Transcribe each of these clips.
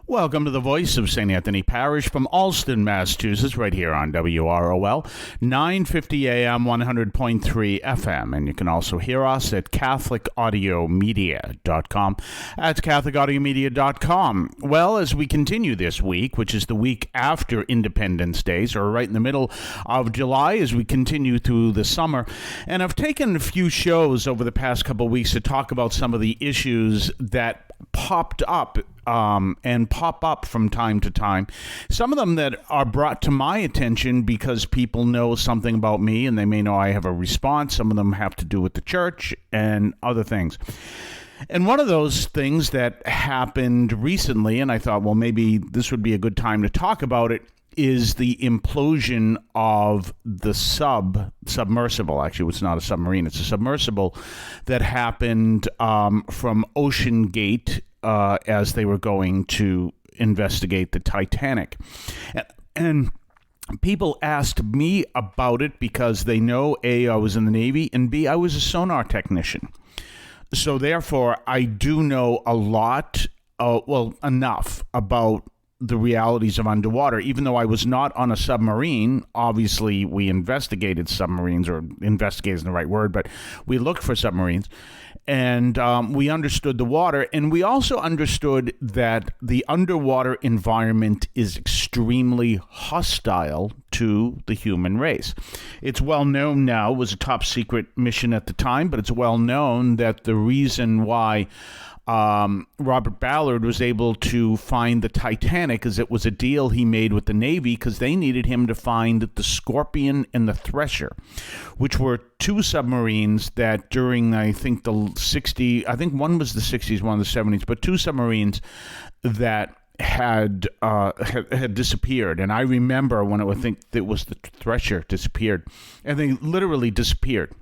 Welcome to the voice of St. Anthony Parish from Alston, Massachusetts, right here on WROL, 950 AM, 100.3 FM. And you can also hear us at CatholicAudiomedia.com. That's CatholicAudiomedia.com. Well, as we continue this week, which is the week after Independence Day, so we're right in the middle of July as we continue through the summer. And I've taken a few shows over the past couple of weeks to talk about some of the issues that popped up and pop up from time to time. Some of them that are brought to my attention because people know something about me and they may know I have a response. Some of them have to do with the church and other things. And one of those things that happened recently, and I thought, well, maybe this would be a good time to talk about it, is the implosion of the submersible. Actually, it's not a submarine, it's a submersible that happened from Ocean Gate as they were going to investigate the Titanic. And people asked me about it because they know, A, I was in the Navy, and B, I was a sonar technician. So therefore, I do know a lot, enough about the realities of underwater. Even though I was not on a submarine, obviously we investigated submarines, or investigate isn't the right word, but we looked for submarines, and we understood the water, and we also understood that the underwater environment is extremely hostile to the human race. It's well known now, it was a top secret mission at the time, but it's well known that the reason why Robert Ballard was able to find the Titanic is it was a deal he made with the Navy because they needed him to find the Scorpion and the Thresher, which were two submarines that during, I think, the 60s, I think one was the 60s, one of the 70s, but two submarines that had disappeared. And I remember when I think it was the Thresher disappeared, and they literally disappeared.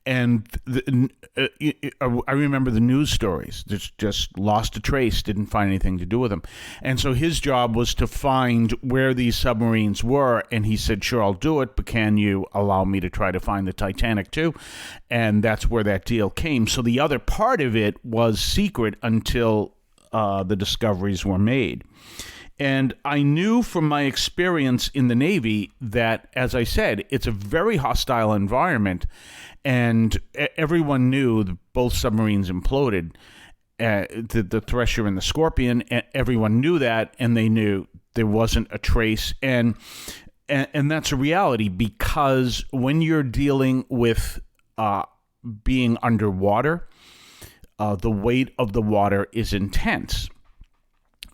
And I remember the news stories. Just lost a trace, didn't find anything to do with them. And so his job was to find where these submarines were. And he said, sure, I'll do it, but can you allow me to try to find the Titanic too? And that's where that deal came. So the other part of it was secret until the discoveries were made. And I knew from my experience in the Navy that, as I said, it's a very hostile environment, and everyone knew that both submarines imploded, the Thresher and the Scorpion. And everyone knew that, and they knew there wasn't a trace. And that's a reality, because when you're dealing with being underwater, the weight of the water is intense.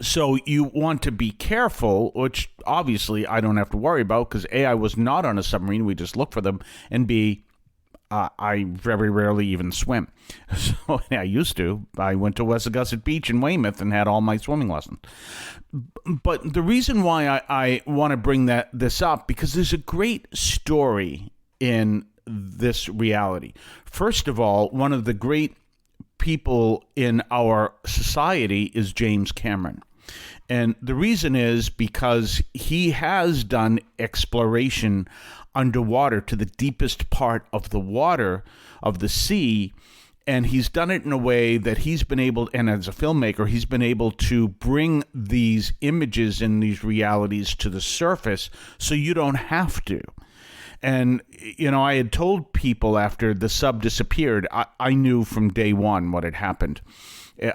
So you want to be careful, which obviously I don't have to worry about because A, I was not on a submarine, we just look for them, and B, I very rarely even swim. So I used to. I went to Wessagusset Beach in Weymouth and had all my swimming lessons. But the reason why I want to bring this up, because there's a great story in this reality. First of all, one of the great people in our society is James Cameron. And the reason is because he has done exploration underwater to the deepest part of the water, of the sea, and he's done it in a way that he's been able, and as a filmmaker, he's been able to bring these images and these realities to the surface so you don't have to. And, you know, I had told people after the sub disappeared, I knew from day one what had happened.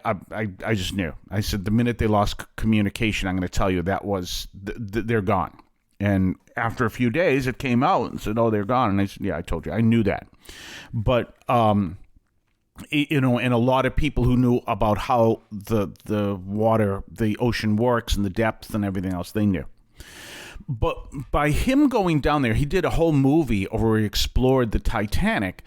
I just knew. I said, the minute they lost communication, I'm going to tell you that was, they're gone. And after a few days, it came out and said, oh, they're gone. And I said, yeah, I told you. I knew that. But, you know, and a lot of people who knew about how the water, the ocean works and the depth and everything else, they knew. But by him going down there, he did a whole movie where he explored the Titanic.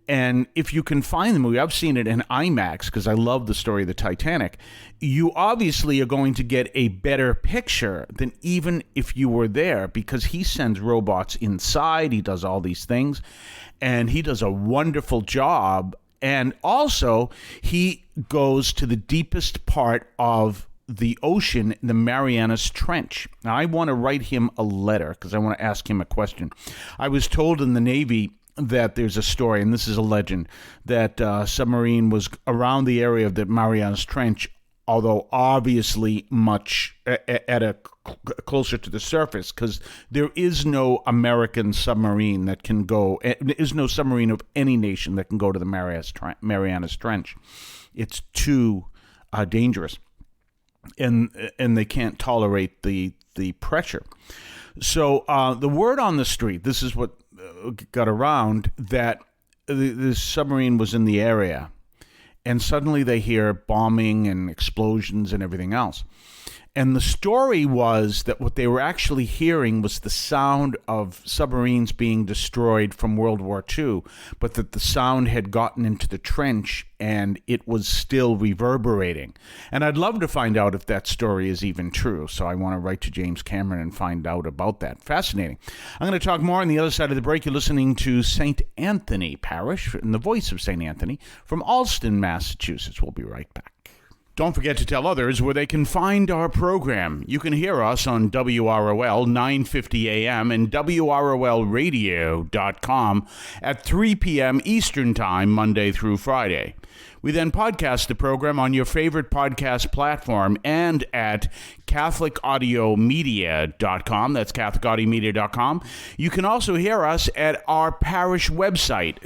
And if you can find the movie, I've seen it in IMAX because I love the story of the Titanic. You obviously are going to get a better picture than even if you were there, because he sends robots inside. He does all these things, and he does a wonderful job. And also, he goes to the deepest part of the ocean, the Marianas Trench. Now, I want to write him a letter because I want to ask him a question. I was told in the Navy that there's a story, and this is a legend, that a submarine was around the area of the Marianas Trench although obviously much at a closer to the surface, because there is no American submarine that can go. There is no submarine of any nation that can go to the Marianas Trench. It's too dangerous, and they can't tolerate the pressure. So the word on the street, this is what got around, that the submarine was in the area. And suddenly they hear bombing and explosions and everything else. And the story was that what they were actually hearing was the sound of submarines being destroyed from World War II, but that the sound had gotten into the trench and it was still reverberating. And I'd love to find out if that story is even true. So I want to write to James Cameron and find out about that. Fascinating. I'm going to talk more on the other side of the break. You're listening to St. Anthony Parish and the voice of St. Anthony from Allston, Massachusetts. We'll be right back. Don't forget to tell others where they can find our program. You can hear us on WROL 950 AM and WROLradio.com at 3 p.m. Eastern Time, Monday through Friday. We then podcast the program on your favorite podcast platform and at CatholicAudiomedia.com. That's CatholicAudiomedia.com. You can also hear us at our parish website,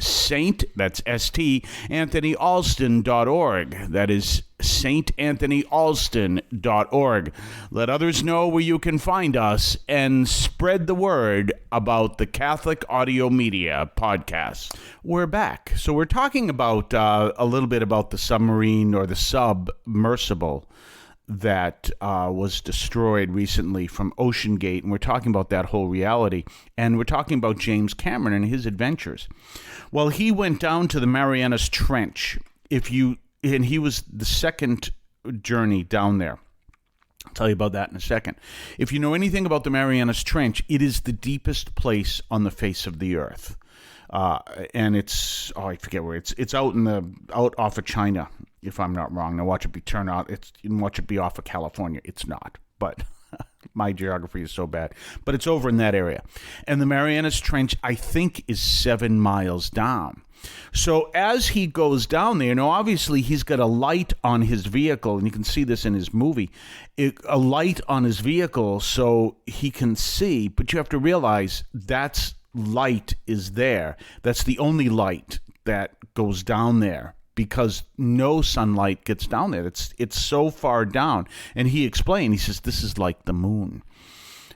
that's St. AnthonyAlston.org. That is StAnthonyAlston.org. Let others know where you can find us and spread the word about the Catholic Audio Media podcast. We're back. So we're talking about a little bit about the submarine or the submersible that was destroyed recently from Ocean Gate, and we're talking about that whole reality, and we're talking about James Cameron and his adventures. Well, he went down to the Marianas Trench. And he was the second journey down there. I'll tell you about that in a second. If you know anything about the Marianas Trench, it is the deepest place on the face of the earth. And it's, I forget where it's out off of China, if I'm not wrong. Now watch it be watch it be off of California. It's not, but my geography is so bad. But it's over in that area. And the Marianas Trench, I think, is 7 miles down. So as he goes down there, obviously he's got a light on his vehicle, and you can see this in his movie, a light on his vehicle so he can see, but you have to realize that's light is there. That's the only light that goes down there, because no sunlight gets down there. It's so far down. And he explained, he says, this is like the moon.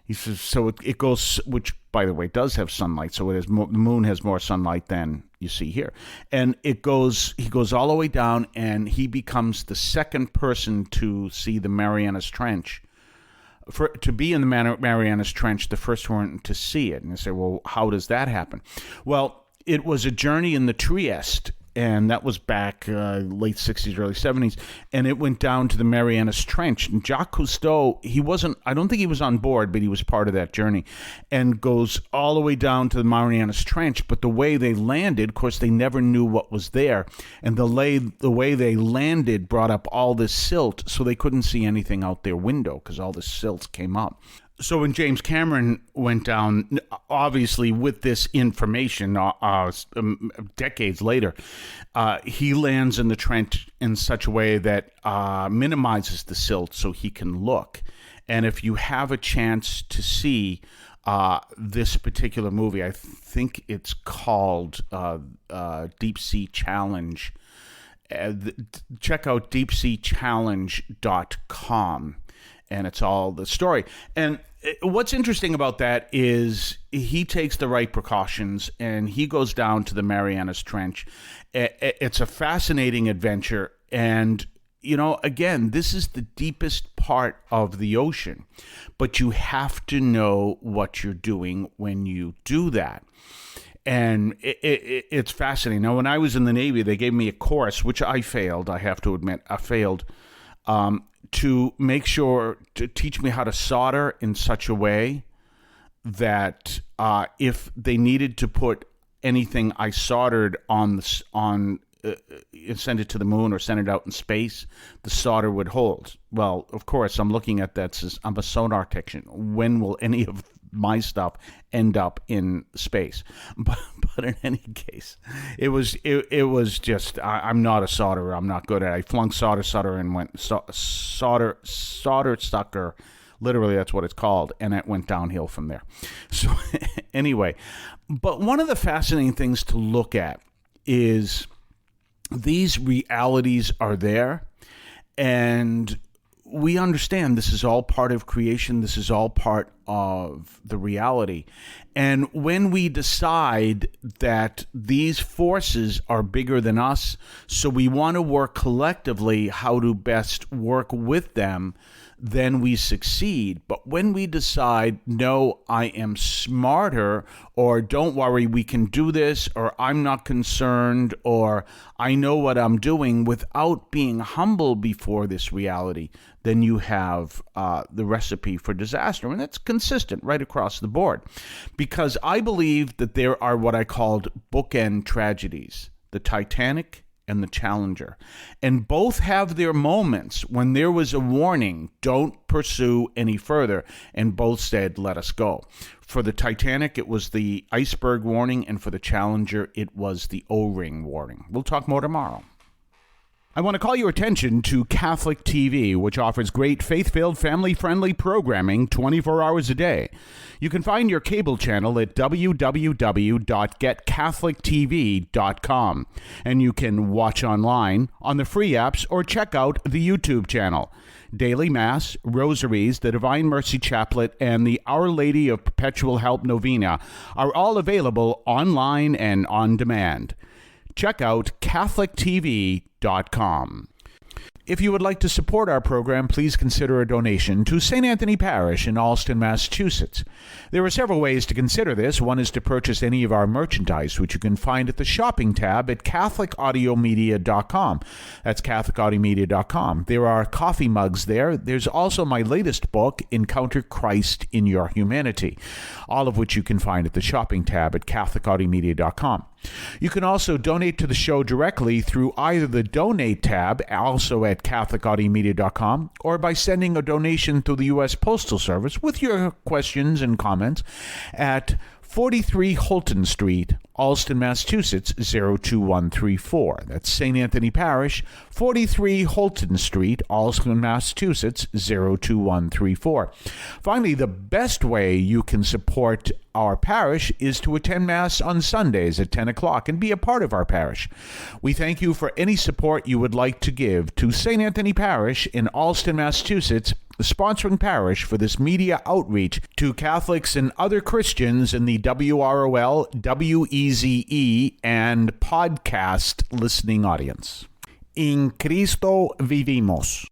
He says, so it goes, which, by the way, does have sunlight. So the moon has more sunlight than you see here. And he goes all the way down, and he becomes the second person to see the Marianas Trench. To be in the Marianas Trench, the first one to see it. And they say, well, how does that happen? Well, it was a journey in the Trieste, and that was back late 60s, early 70s, and it went down to the Marianas Trench. And Jacques Cousteau, I don't think he was on board, but he was part of that journey, and goes all the way down to the Marianas Trench. But the way they landed, of course, they never knew what was there, and the way they landed brought up all this silt, so they couldn't see anything out their window because all the silt came up. So when James Cameron went down, obviously with this information, decades later, he lands in the trench in such a way that minimizes the silt so he can look. And if you have a chance to see this particular movie, I think it's called Deep Sea Challenge. Check out deepseachallenge.com. And it's all the story. And what's interesting about that is he takes the right precautions, and he goes down to the Marianas Trench. It's a fascinating adventure. And, again, this is the deepest part of the ocean. But you have to know what you're doing when you do that. And it's fascinating. Now, when I was in the Navy, they gave me a course, which I failed, I have to admit. I failed. To make sure to teach me how to solder in such a way that if they needed to put anything I soldered on send it to the moon or send it out in space, the solder would hold. Well, of course, I'm looking at that. I'm a sonar technician. When will any of my stuff end up in space. But in any case, it was just, I'm not a solderer. I'm not good at it. I flunked solder and went solder sucker. Literally, that's what it's called. And it went downhill from there. So anyway, but one of the fascinating things to look at is these realities are there, and we understand this is all part of creation. This is all part of the reality. And when we decide that these forces are bigger than us, so we want to work collectively how to best work with them, then we succeed. But when we decide, no, I am smarter, or don't worry, we can do this, or I'm not concerned, or I know what I'm doing, without being humble before this reality, then you have the recipe for disaster. And that's consistent right across the board. Because I believe that there are what I called bookend tragedies, the Titanic and the Challenger. And both have their moments when there was a warning, don't pursue any further, and both said, let us go. For the Titanic, it was the iceberg warning, and for the Challenger, it was the O-ring warning. We'll talk more tomorrow. I want to call your attention to Catholic TV, which offers great faith-filled, family-friendly programming 24 hours a day. You can find your cable channel at www.getcatholictv.com, and you can watch online on the free apps or check out the YouTube channel. Daily Mass, Rosaries, the Divine Mercy Chaplet, and the Our Lady of Perpetual Help Novena are all available online and on demand. Check out CatholicTV.com. If you would like to support our program, please consider a donation to St. Anthony Parish in Allston, Massachusetts. There are several ways to consider this. One is to purchase any of our merchandise, which you can find at the shopping tab at CatholicAudiomedia.com. That's CatholicAudiomedia.com. There are coffee mugs there. There's also my latest book, Encounter Christ in Your Humanity, all of which you can find at the shopping tab at CatholicAudiomedia.com. You can also donate to the show directly through either the Donate tab, also at CatholicAudiomedia.com, or by sending a donation through the U.S. Postal Service with your questions and comments at 43 Holton Street, Allston, Massachusetts, 02134. That's St. Anthony Parish, 43 Holton Street, Allston, Massachusetts, 02134. Finally, the best way you can support our parish is to attend Mass on Sundays at 10 o'clock and be a part of our parish. We thank you for any support you would like to give to St. Anthony Parish in Allston, Massachusetts, the sponsoring parish for this media outreach to Catholics and other Christians in the WROL, WEZE, and podcast listening audience. In Cristo vivimos.